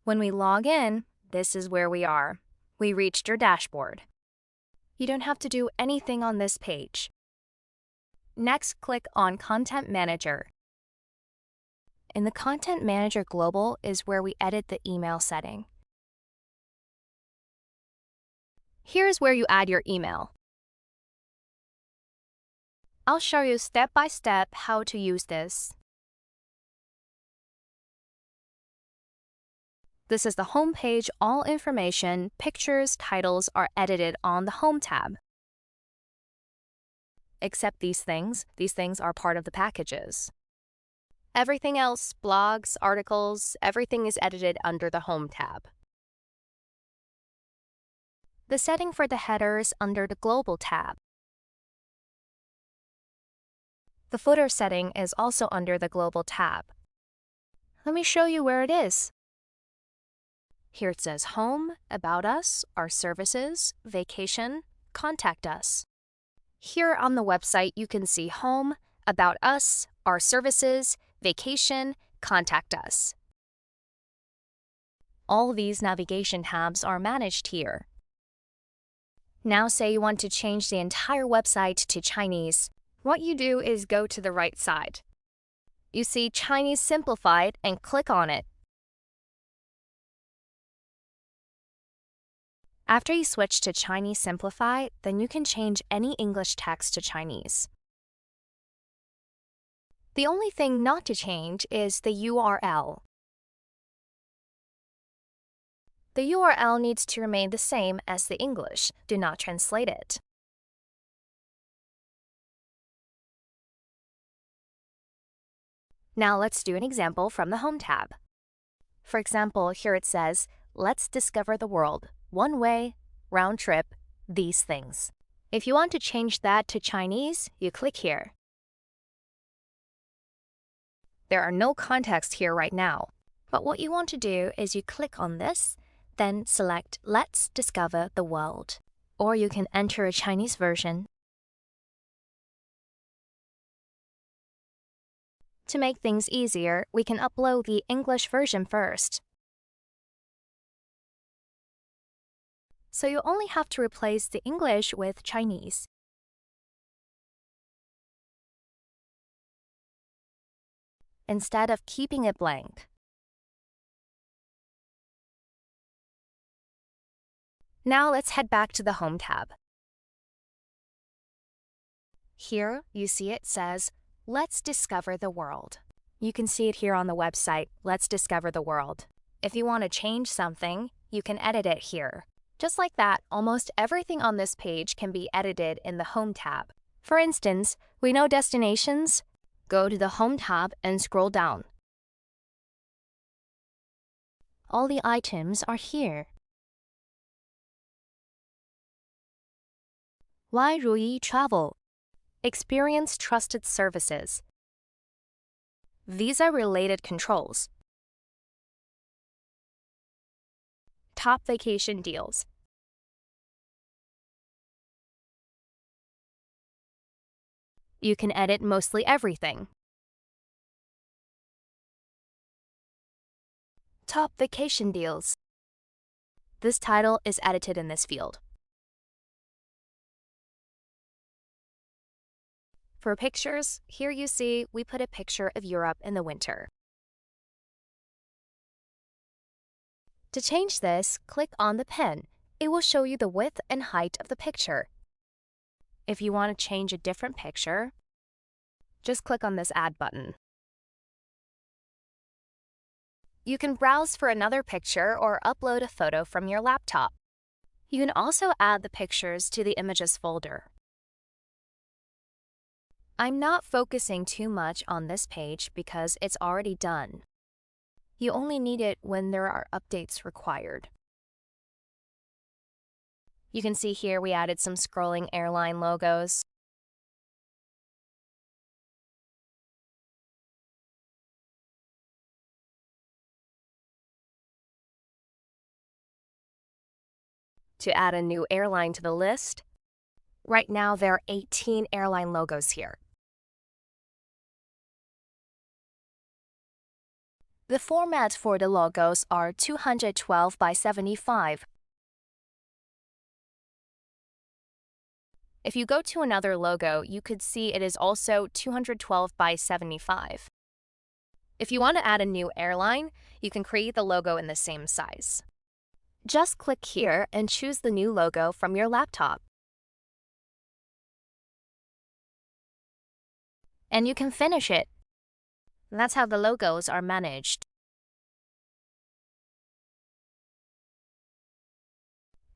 When we log in, this is where we are. We reached your dashboard. You don't have to do anything on this page. Next, click on Content Manager. In the Content Manager Global is where we edit the email setting. Here's where you add your email. I'll show you step by step how to use this. This is the home page. All information, pictures, titles are edited on the Home tab. Except these things are part of the packages. Everything else, blogs, articles, everything is edited under the Home tab. The setting for the header is under the Global tab. The footer setting is also under the Global tab. Let me show you where it is. Here it says Home, About Us, Our Services, Vacation, Contact Us. Here on the website, you can see Home, About Us, Our Services, Vacation, Contact Us. All these navigation tabs are managed here. Now say you want to change the entire website to Chinese. What you do is go to the right side. You see Chinese Simplified and click on it. After you switch to Chinese Simplified, then you can change any English text to Chinese. The only thing not to change is the URL. The URL needs to remain the same as the English. Do not translate it. Now let's do an example from the Home tab. For example, here it says, Let's discover the world. One way, round trip, these things. If you want to change that to Chinese, you click here. There are no contexts here right now, but what you want to do is you click on this, then select Let's Discover the World. Or you can enter a Chinese version. To make things easier, we can upload the English version first. So you only have to replace the English with Chinese. Instead of keeping it blank. Now let's head back to the Home tab. Here you see it says, Let's Discover the World. You can see it here on the website, Let's Discover the World. If you want to change something, you can edit it here. Just like that, almost everything on this page can be edited in the Home tab. For instance, we know destinations. Go to the Home tab and scroll down. All the items are here. Why Ruyi Travel? Experience trusted services. Visa-related controls. Top vacation deals. You can edit mostly everything. Top vacation deals. This title is edited in this field. For pictures, here you see we put a picture of Europe in the winter. To change this, click on the pen. It will show you the width and height of the picture. If you want to change a different picture, just click on this Add button. You can browse for another picture or upload a photo from your laptop. You can also add the pictures to the Images folder. I'm not focusing too much on this page because it's already done. You only need it when there are updates required. You can see here we added some scrolling airline logos. To add a new airline to the list, right now there are 18 airline logos here. The format for the logos are 212 by 75. If you go to another logo, you could see it is also 212 by 75. If you want to add a new airline, you can create the logo in the same size. Just click here and choose the new logo from your laptop. And you can finish it. That's how the logos are managed.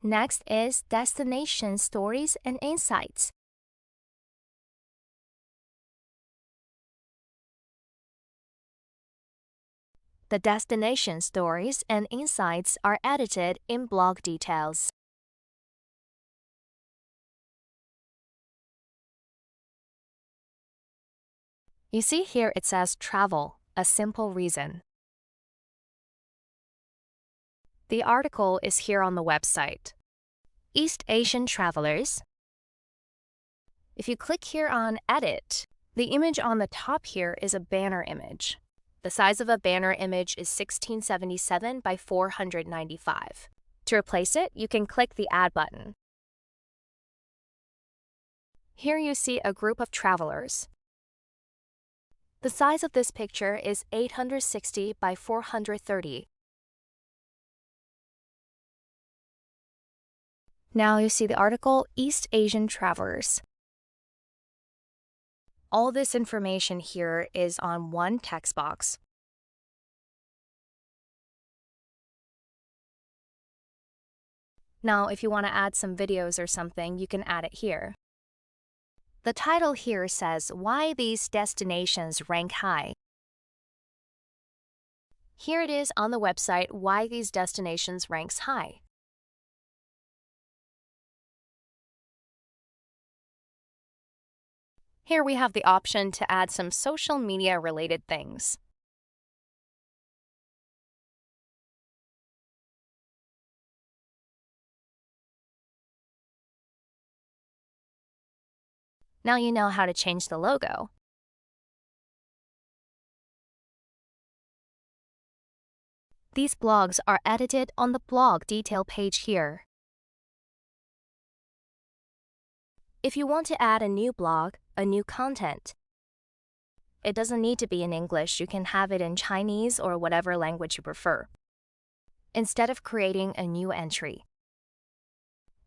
Next is Destination Stories and Insights. The destination stories and insights are edited in blog details. You see here it says Travel, a simple reason. The article is here on the website. East Asian Travelers. If you click here on Edit, the image on the top here is a banner image. The size of a banner image is 1677 by 495. To replace it, you can click the Add button. Here you see a group of travelers. The size of this picture is 860 by 430. Now you see the article East Asian Travelers. All this information here is on one text box. Now, if you want to add some videos or something, you can add it here. The title here says why these destinations rank high. Here it is on the website why these destinations ranks high. Here we have the option to add some social media related things. Now you know how to change the logo. These blogs are edited on the blog detail page here. If you want to add a new blog, a new content, it doesn't need to be in English. You can have it in Chinese or whatever language you prefer. Instead of creating a new entry.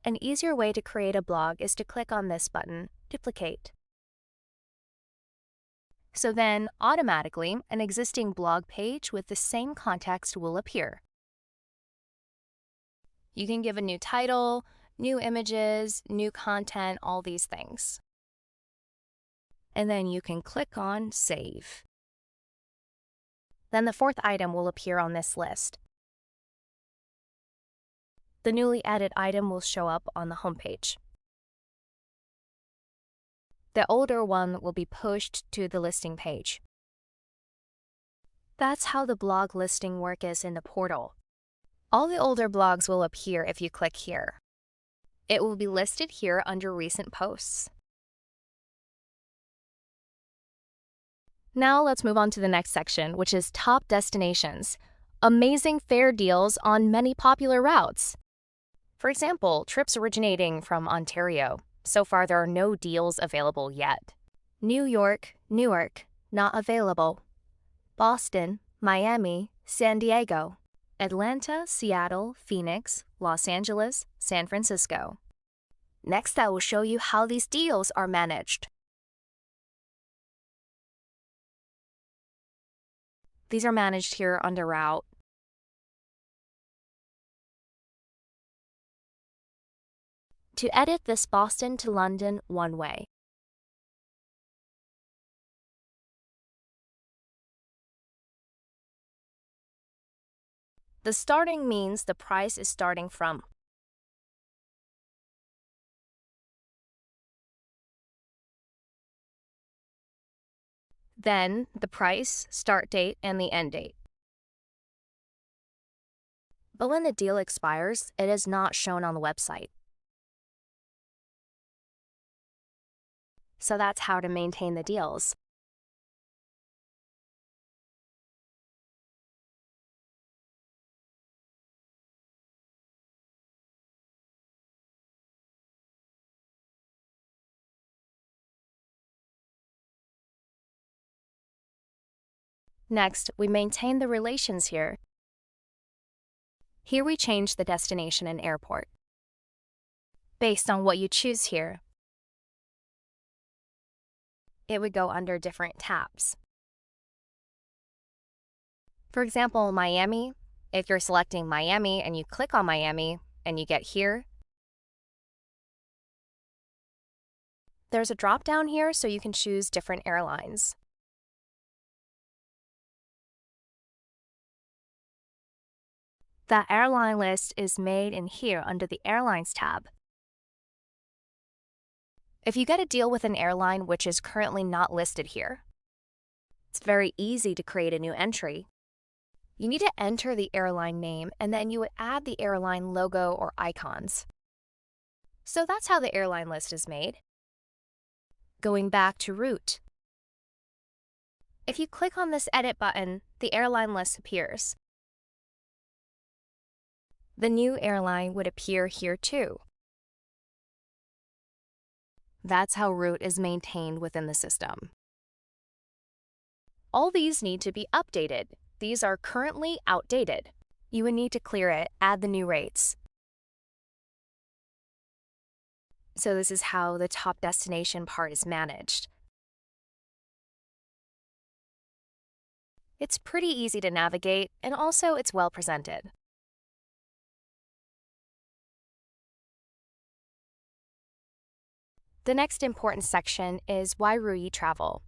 An easier way to create a blog is to click on this button, Duplicate. So then, automatically, an existing blog page with the same context will appear. You can give a new title, new images, new content, all these things. And then you can click on Save. Then the fourth item will appear on this list. The newly added item will show up on the homepage. The older one will be pushed to the listing page. That's how the blog listing work is in the portal. All the older blogs will appear if you click here. It will be listed here under Recent Posts. Now let's move on to the next section, which is Top Destinations. Amazing fare deals on many popular routes. For example, trips originating from Ontario. So far, there are no deals available yet. New York, Newark, not available. Boston, Miami, San Diego. Atlanta, Seattle, Phoenix, Los Angeles, San Francisco. Next, I will show you how these deals are managed. These are managed here under Route. To edit this Boston to London one-way. The starting means the price is starting from. Then the price, start date, and the end date. But when the deal expires, it is not shown on the website. So that's how to maintain the deals. Next, we maintain the relations here. Here we change the destination and airport based on what you choose here. It would go under different tabs. For example, Miami, if you're selecting Miami and you click on Miami and you get here, there's a drop-down here so you can choose different airlines. The airline list is made in here under the Airlines tab. If you get a deal with an airline which is currently not listed here, it's very easy to create a new entry. You need to enter the airline name and then you would add the airline logo or icons. So that's how the airline list is made. Going back to route. If you click on this edit button, the airline list appears. The new airline would appear here too. That's how route is maintained within the system. All these need to be updated. These are currently outdated. You would need to clear it, add the new rates. So this is how the top destination part is managed. It's pretty easy to navigate, and also it's well presented. The next important section is why route travel.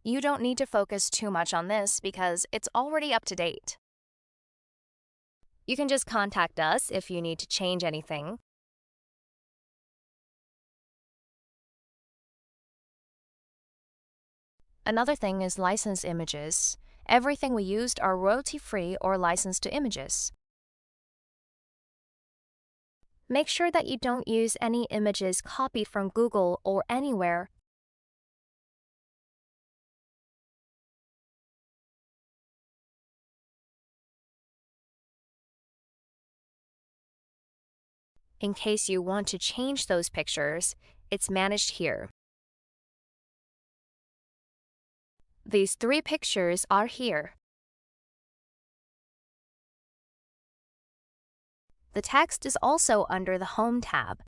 You don't need to focus too much on this because it's already up to date. You can just contact us if you need to change anything. Another thing is licensed images. Everything we used are royalty-free or licensed to images. Make sure that you don't use any images copied from Google or anywhere. In case you want to change those pictures, it's managed here. These 3 pictures are here. The text is also under the Home tab.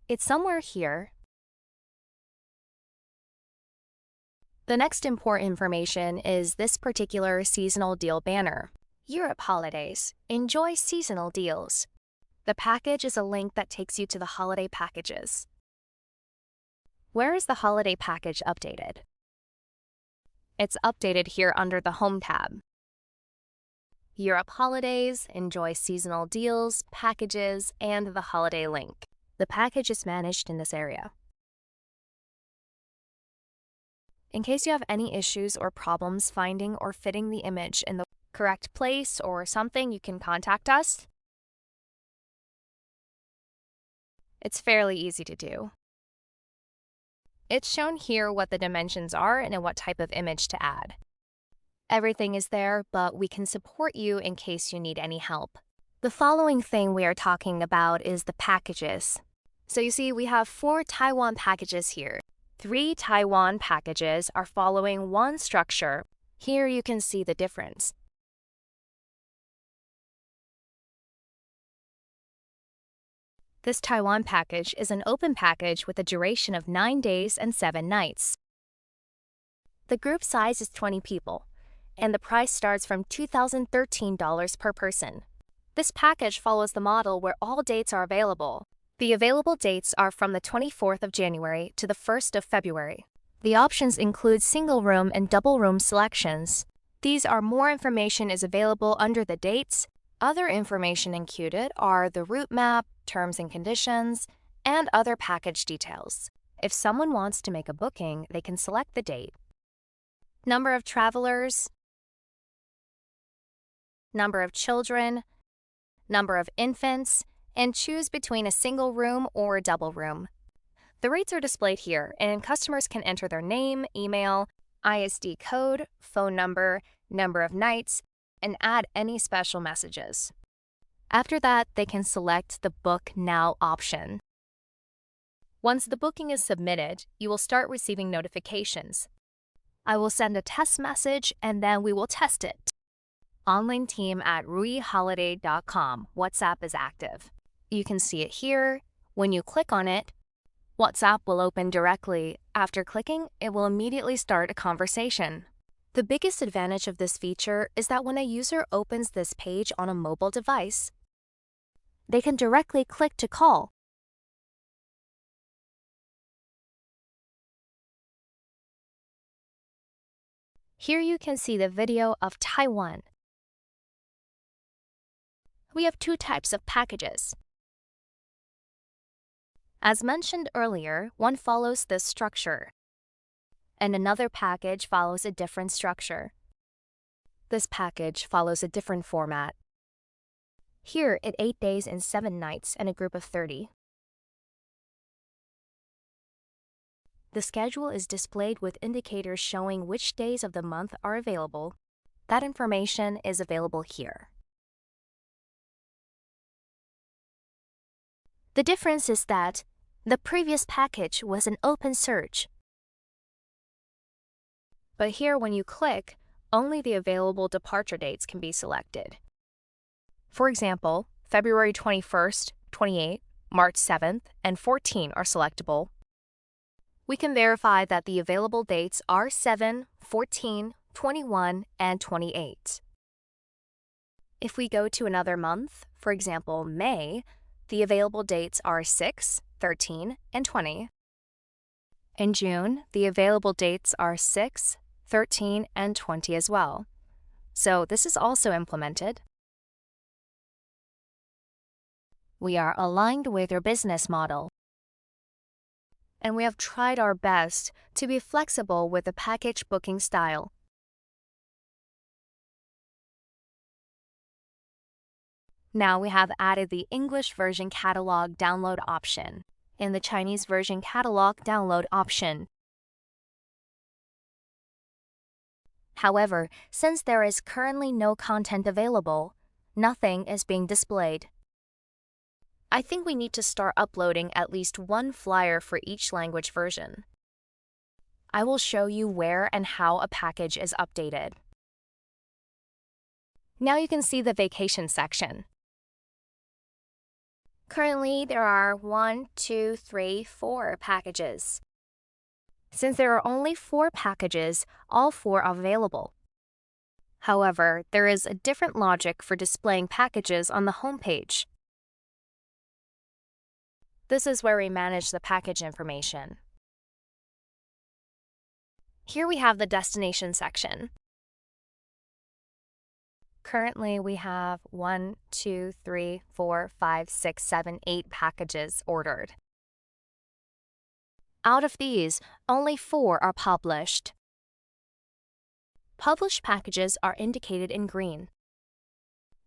It's somewhere here. The next important information is this particular seasonal deal banner. Europe holidays. Enjoy seasonal deals. The package is a link that takes you to the holiday packages. Where is the holiday package updated? It's updated here under the Home tab. Europe holidays, enjoy seasonal deals, packages, and the holiday link. The package is managed in this area. In case you have any issues or problems finding or fitting the image in the correct place or something, you can contact us. It's fairly easy to do. It's shown here what the dimensions are and what type of image to add. Everything is there, but we can support you in case you need any help. The following thing we are talking about is the packages. So you see, we have 4 Taiwan packages here. 3 Taiwan packages are following one structure. Here you can see the difference. This Taiwan package is an open package with a duration of 9 days and 7 nights. The group size is 20 people, and the price starts from $2,013 per person. This package follows the model where all dates are available. The available dates are from the 24th of January to the 1st of February. The options include single room and double room selections. These are more information is available under the dates. Other information included are the route map, terms and conditions, and other package details. If someone wants to make a booking, they can select the date. Number of travelers, number of children, number of infants, and choose between a single room or a double room. The rates are displayed here, and customers can enter their name, email, ISD code, phone number, number of nights, and add any special messages. After that, they can select the Book Now option. Once the booking is submitted, you will start receiving notifications. I will send a test message and then we will test it. Online team at ruiholiday.com. WhatsApp is active. You can see it here. When you click on it, WhatsApp will open directly. After clicking, it will immediately start a conversation. The biggest advantage of this feature is that when a user opens this page on a mobile device, they can directly click to call. Here you can see the video of Taiwan. We have two types of packages. As mentioned earlier, one follows this structure, and another package follows a different structure. This package follows a different format. Here, it's 8 days and 7 nights and a group of 30. The schedule is displayed with indicators showing which days of the month are available. That information is available here. The difference is that the previous package was an open search. But here, when you click, only the available departure dates can be selected. For example, February 21st, 28th, March 7th, and 14 are selectable. We can verify that the available dates are 7, 14, 21, and 28. If we go to another month, for example, May, the available dates are 6, 13, and 20. In June, the available dates are 6, 13, and 20 as well. So this is also implemented. We are aligned with your business model, and we have tried our best to be flexible with the package booking style. Now we have added the English version catalog download option and the Chinese version catalog download option. However, since there is currently no content available, nothing is being displayed. I think we need to start uploading at least one flyer for each language version. I will show you where and how a package is updated. Now you can see the vacation section. Currently, there are 1, 2, 3, 4 packages. Since there are only 4 packages, all 4 are available. However, there is a different logic for displaying packages on the home page. This is where we manage the package information. Here we have the destination section. Currently, we have 1, 2, 3, 4, 5, 6, 7, 8 packages ordered. Out of these, only 4 are published. Published packages are indicated in green,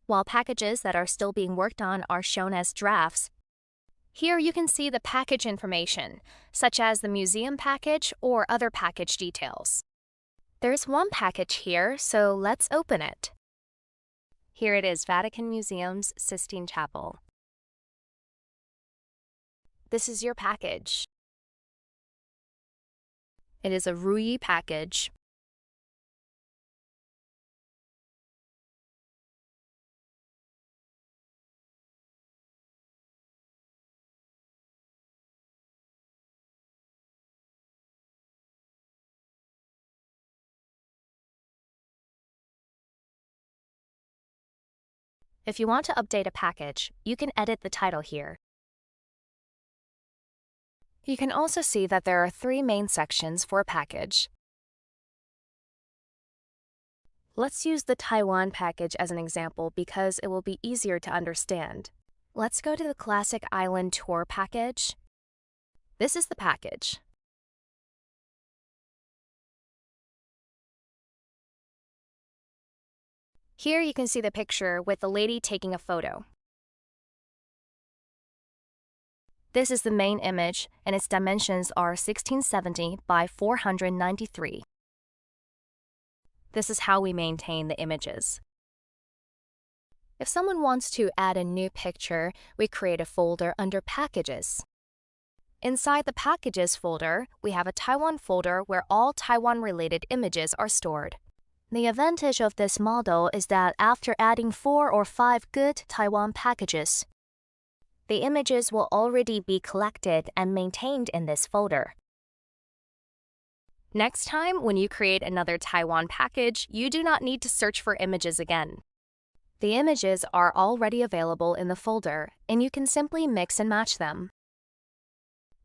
while packages that are still being worked on are shown as drafts. Here you can see the package information, such as the museum package or other package details. There's one package here, so let's open it. Here it is, Vatican Museum's Sistine Chapel. This is your package. It is a Ruyi package. If you want to update a package, you can edit the title here. You can also see that there are 3 main sections for a package. Let's use the Taiwan package as an example because it will be easier to understand. Let's go to the Classic Island Tour package. This is the package. Here you can see the picture with the lady taking a photo. This is the main image, and its dimensions are 1670 by 493. This is how we maintain the images. If someone wants to add a new picture, we create a folder under Packages. Inside the Packages folder, we have a Taiwan folder where all Taiwan-related images are stored. The advantage of this model is that after adding 4 or 5 good Taiwan packages, the images will already be collected and maintained in this folder. Next time, when you create another Taiwan package, you do not need to search for images again. The images are already available in the folder, and you can simply mix and match them.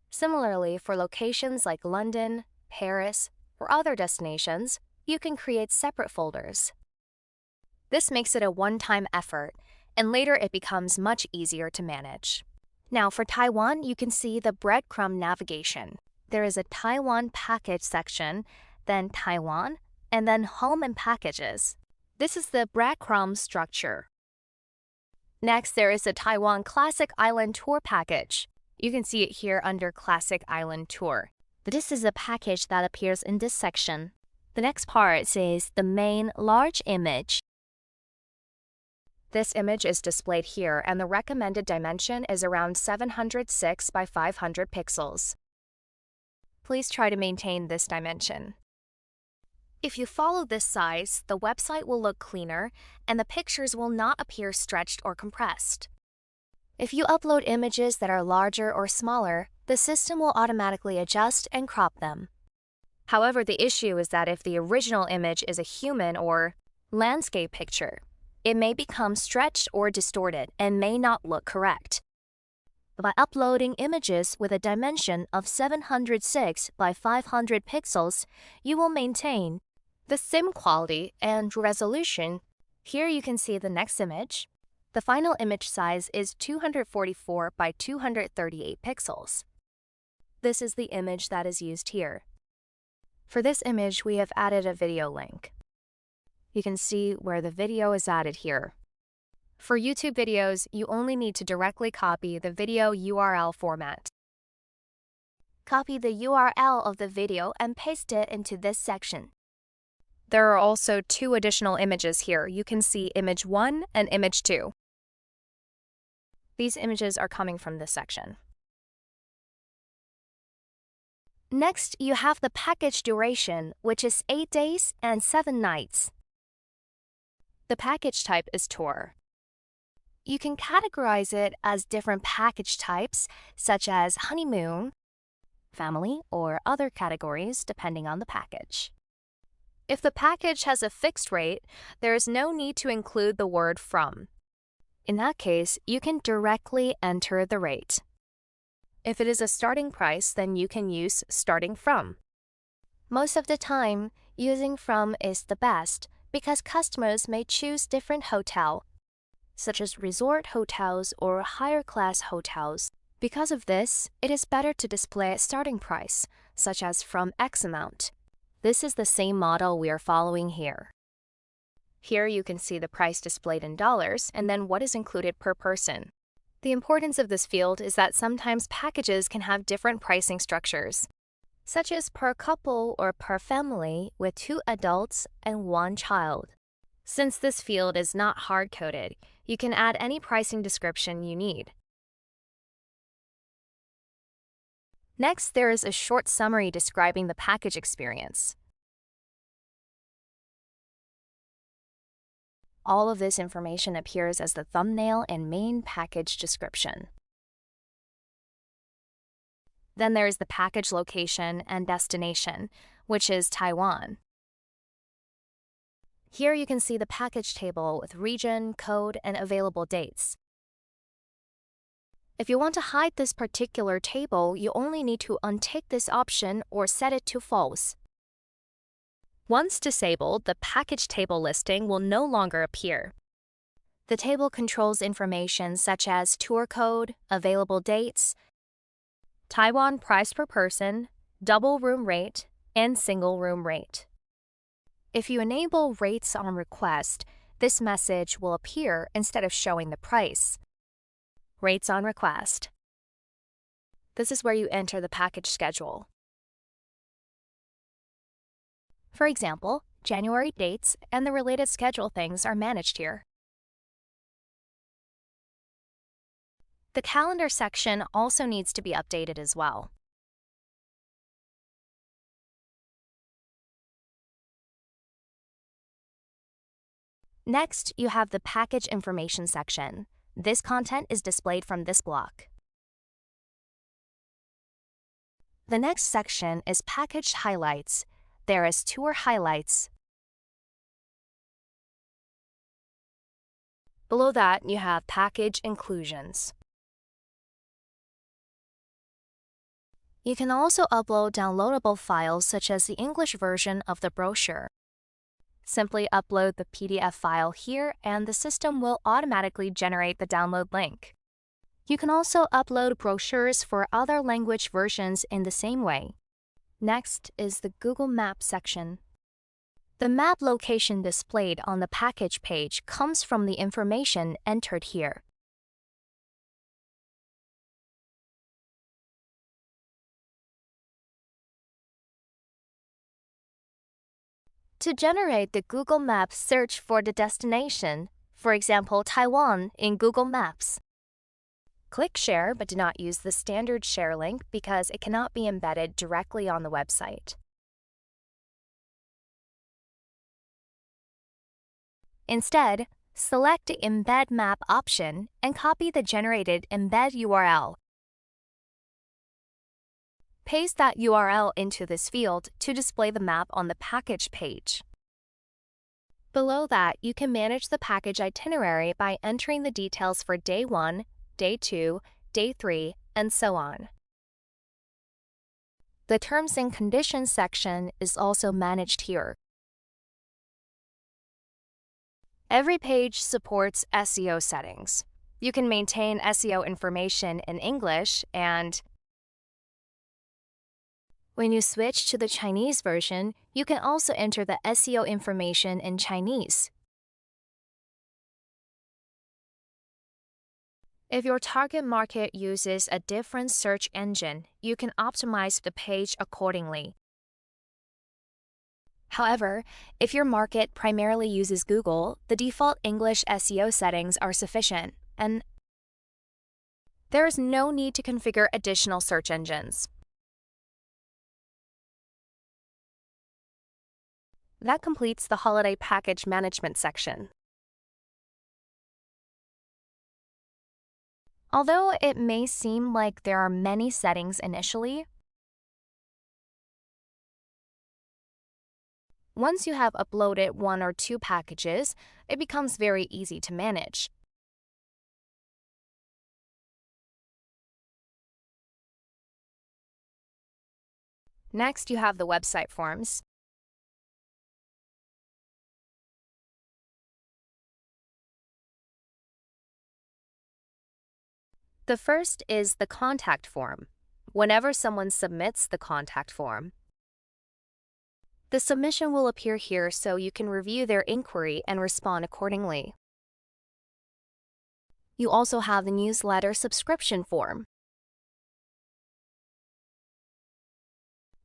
Similarly, for locations like London, Paris, or other destinations, you can create separate folders. This makes it a one-time effort, and later it becomes much easier to manage. Now for Taiwan, you can see the breadcrumb navigation. There is a Taiwan package section, then Taiwan, and then home and packages. This is the breadcrumb structure. Next, there is a Taiwan Classic Island Tour package. You can see it here under Classic Island Tour. This is a package that appears in this section. The next part says the main large image. This image is displayed here, and the recommended dimension is around 706 by 500 pixels. Please try to maintain this dimension. If you follow this size, the website will look cleaner, and the pictures will not appear stretched or compressed. If you upload images that are larger or smaller, the system will automatically adjust and crop them. However, the issue is that if the original image is a human or landscape picture, it may become stretched or distorted and may not look correct. By uploading images with a dimension of 706 by 500 pixels, you will maintain the same quality and resolution. Here you can see the next image. The final image size is 244 by 238 pixels. This is the image that is used here. For this image, we have added a video link. You can see where the video is added here. For YouTube videos, you only need to directly copy the video URL format. Copy the URL of the video and paste it into this section. There are also 2 additional images here. You can see image 1 and image 2. These images are coming from this section. Next, you have the package duration, which is 8 days and 7 nights. The package type is tour. You can categorize it as different package types, such as honeymoon, family, or other categories depending on the package. If the package has a fixed rate, there is no need to include the word from. In that case, you can directly enter the rate. If it is a starting price, then you can use starting from. Most of the time, using from is the best because customers may choose different hotel, such as resort hotels or higher class hotels. Because of this, it is better to display a starting price, such as from X amount. This is the same model we are following here. Here you can see the price displayed in dollars and then what is included per person. The importance of this field is that sometimes packages can have different pricing structures, such as per couple or per family with 2 adults and 1 child. Since this field is not hard-coded, you can add any pricing description you need. Next, there is a short summary describing the package experience. All of this information appears as the thumbnail and main package description. Then there is the package location and destination, which is Taiwan. Here you can see the package table with region, code, and available dates. If you want to hide this particular table, you only need to untick this option or set it to false. Once disabled, the package table listing will no longer appear. The table controls information such as tour code, available dates, Taiwan price per person, double room rate, and single room rate. If you enable rates on request, this message will appear instead of showing the price. Rates on request. This is where you enter the package schedule. For example, January dates and the related schedule things are managed here. The calendar section also needs to be updated as well. Next, you have the package information section. This content is displayed from this block. The next section is package highlights. There is tour highlights. Below that, you have package inclusions. You can also upload downloadable files such as the English version of the brochure. Simply upload the PDF file here and the system will automatically generate the download link. You can also upload brochures for other language versions in the same way. Next is the Google Maps section. The map location displayed on the package page comes from the information entered here. To generate the Google Maps search for the destination, for example, Taiwan in Google Maps, click Share but do not use the standard share link because it cannot be embedded directly on the website. Instead, select the Embed Map option and copy the generated embed URL. Paste that URL into this field to display the map on the package page. Below that, you can manage the package itinerary by entering the details for Day 1, Day 2, Day 3, and so on. The Terms and Conditions section is also managed here. Every page supports SEO settings. You can maintain SEO information in English, and when you switch to the Chinese version, you can also enter the SEO information in Chinese. If your target market uses a different search engine, you can optimize the page accordingly. However, if your market primarily uses Google, the default English SEO settings are sufficient, and there is no need to configure additional search engines. That completes the holiday package management section. Although it may seem like there are many settings initially, once you have uploaded 1 or 2 packages, it becomes very easy to manage. Next, you have the website forms. The first is the contact form. Whenever someone submits the contact form, the submission will appear here so you can review their inquiry and respond accordingly. You also have the newsletter subscription form.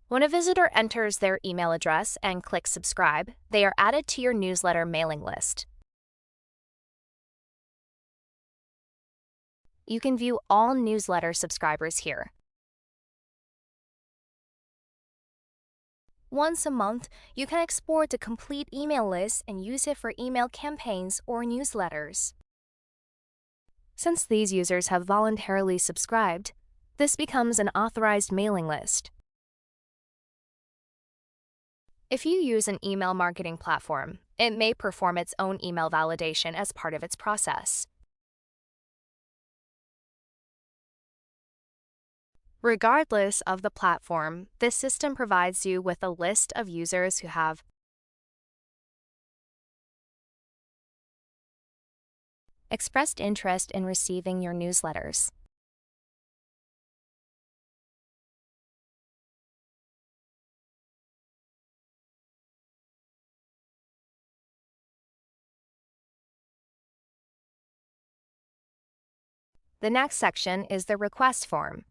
When a visitor enters their email address and clicks subscribe, they are added to your newsletter mailing list. You can view all newsletter subscribers here. Once a month, you can export the complete email list and use it for email campaigns or newsletters. Since these users have voluntarily subscribed, this becomes an authorized mailing list. If you use an email marketing platform, it may perform its own email validation as part of its process. Regardless of the platform, this system provides you with a list of users who have expressed interest in receiving your newsletters. The next section is the request form.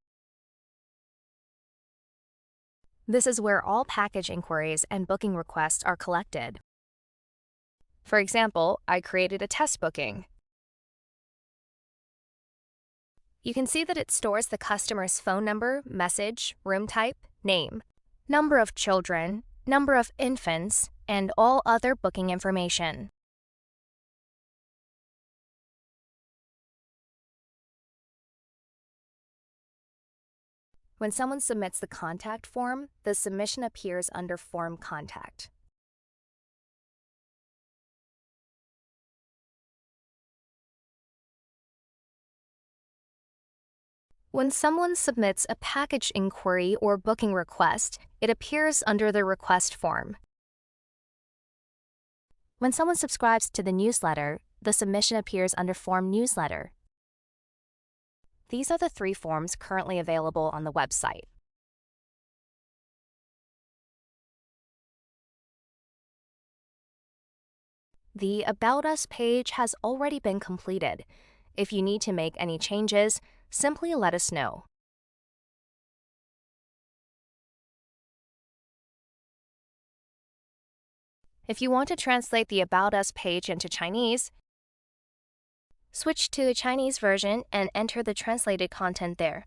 This is where all package inquiries and booking requests are collected. For example, I created a test booking. You can see that it stores the customer's phone number, message, room type, name, number of children, number of infants, and all other booking information. When someone submits the contact form, the submission appears under Form Contact. When someone submits a package inquiry or booking request, it appears under the request form. When someone subscribes to the newsletter, the submission appears under Form Newsletter. These are the 3 forms currently available on the website. The About Us page has already been completed. If you need to make any changes, simply let us know. If you want to translate the About Us page into Chinese, switch to the Chinese version and enter the translated content there.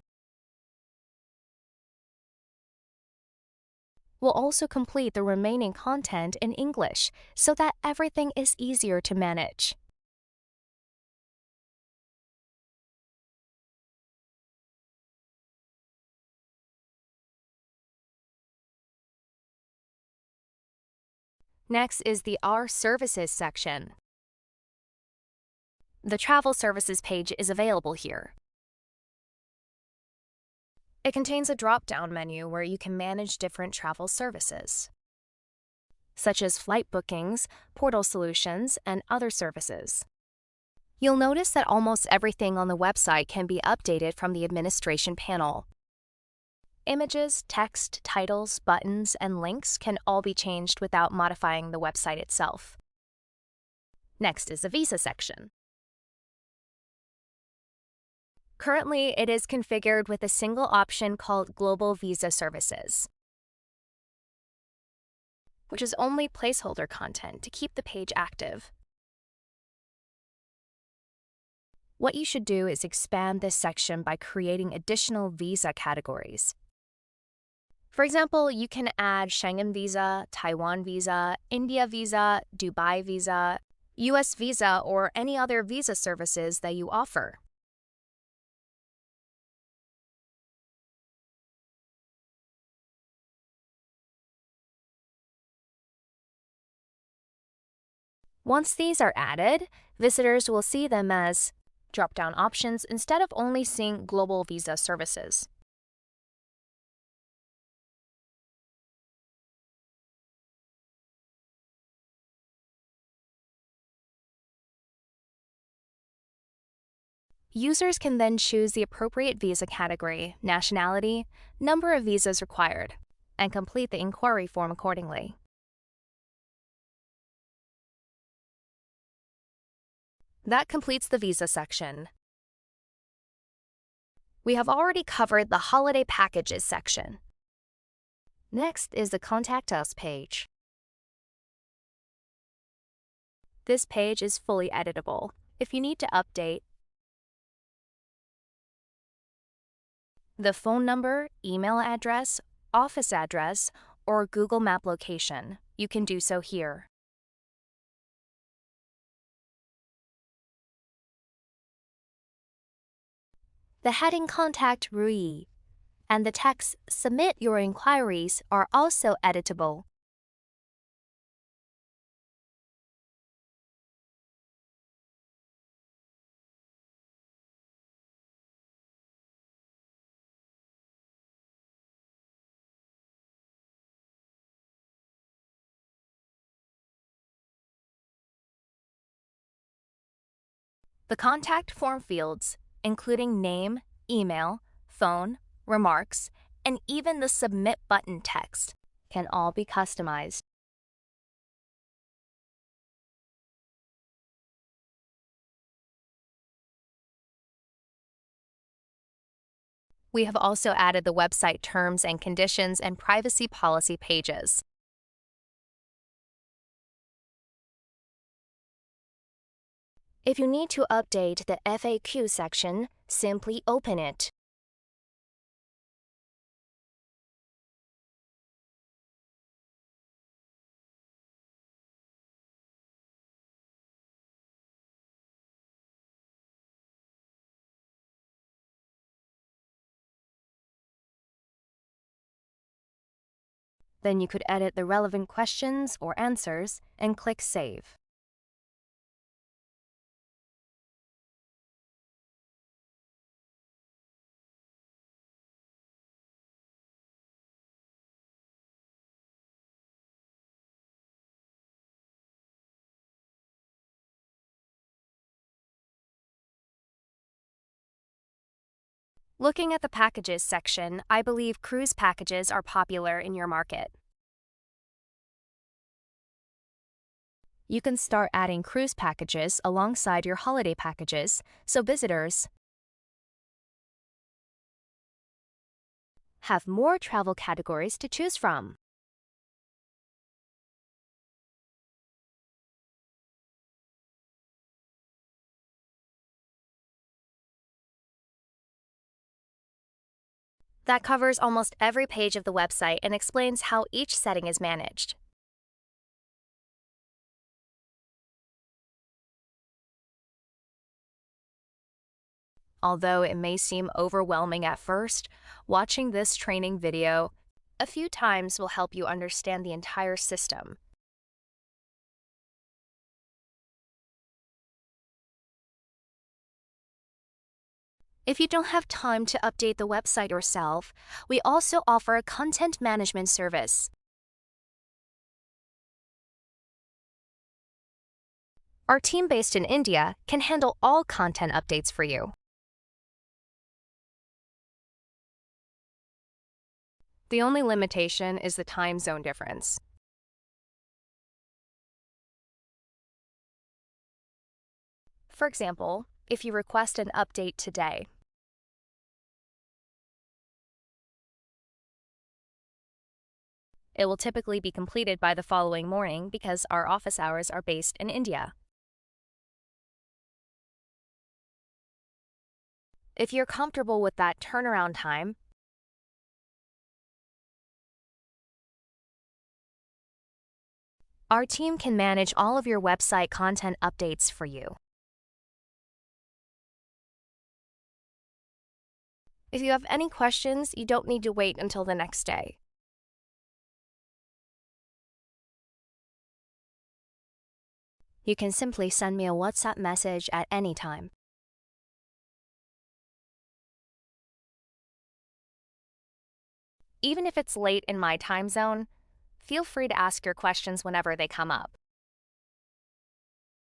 We'll also complete the remaining content in English so that everything is easier to manage. Next is the Our Services section. The Travel Services page is available here. It contains a drop-down menu where you can manage different travel services, such as flight bookings, portal solutions, and other services. You'll notice that almost everything on the website can be updated from the administration panel. Images, text, titles, buttons, and links can all be changed without modifying the website itself. Next is the Visa section. Currently, it is configured with a single option called Global Visa Services, which is only placeholder content to keep the page active. What you should do is expand this section by creating additional visa categories. For example, you can add Schengen Visa, Taiwan Visa, India Visa, Dubai Visa, US Visa, or any other visa services that you offer. Once these are added, visitors will see them as drop-down options instead of only seeing Global Visa Services. Users can then choose the appropriate visa category, nationality, number of visas required, and complete the inquiry form accordingly. That completes the visa section. We have already covered the holiday packages section. Next is the Contact Us page. This page is fully editable. If you need to update the phone number, email address, office address, or Google Map location, you can do so here. The heading Contact Rui and the text Submit Your Inquiries are also editable. The contact form fields, including name, email, phone, remarks, and even the Submit button text, can all be customized. We have also added the website terms and conditions and privacy policy pages. If you need to update the FAQ section, simply open it. Then you could edit the relevant questions or answers and click Save. Looking at the Packages section, I believe cruise packages are popular in your market. You can start adding cruise packages alongside your holiday packages, so visitors have more travel categories to choose from. That covers almost every page of the website and explains how each setting is managed. Although it may seem overwhelming at first, watching this training video a few times will help you understand the entire system. If you don't have time to update the website yourself, we also offer a content management service. Our team based in India can handle all content updates for you. The only limitation is the time zone difference. For example, if you request an update today, it will typically be completed by the following morning because our office hours are based in India. If you're comfortable with that turnaround time, our team can manage all of your website content updates for you. If you have any questions, you don't need to wait until the next day. You can simply send me a WhatsApp message at any time. Even if it's late in my time zone, feel free to ask your questions whenever they come up.